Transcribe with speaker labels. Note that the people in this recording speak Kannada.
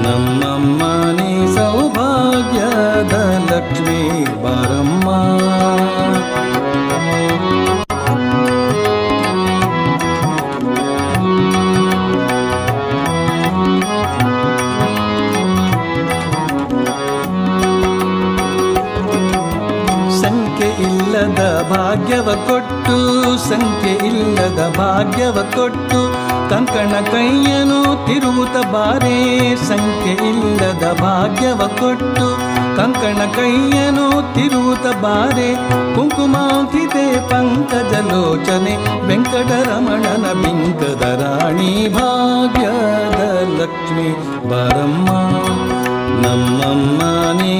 Speaker 1: ನಮ್ಮಮ್ಮ ನೀ ಸೌಭಾಗ್ಯದ ಲಕ್ಷ್ಮೀ ಬಾರಮ್ಮ. ಸಂಖ್ಯೆ ಇಲ್ಲದ ಭಾಗ್ಯವ ಕೊಟ್ಟು, ಸಂಖ್ಯೆ ಇಲ್ಲದ ಭಾಗ್ಯವ ಕೊಟ್ಟು, ಕಂಕಣ ಕೈಯನು ತಿರುವುತ ಬಾರೆ. ಸಂಖ್ಯೆ ಇಲ್ಲದ ಭಾಗ್ಯವ ಕೊಟ್ಟು, ಕಂಕಣ ಕೈಯನು ತಿರುವುತ ಬಾರೆ. ಕುಂಕುಮಾಂಕಿತೆ ಪಂಕಜಲೋಚನೆ, ವೆಂಕಟರಮಣನ ಬಿಂಕದ ರಾಣಿ ಭಾಗ್ಯದ ಲಕ್ಷ್ಮೀ ಬಾರಮ್ಮ. ನಮ್ಮಮ್ಮ ನೀ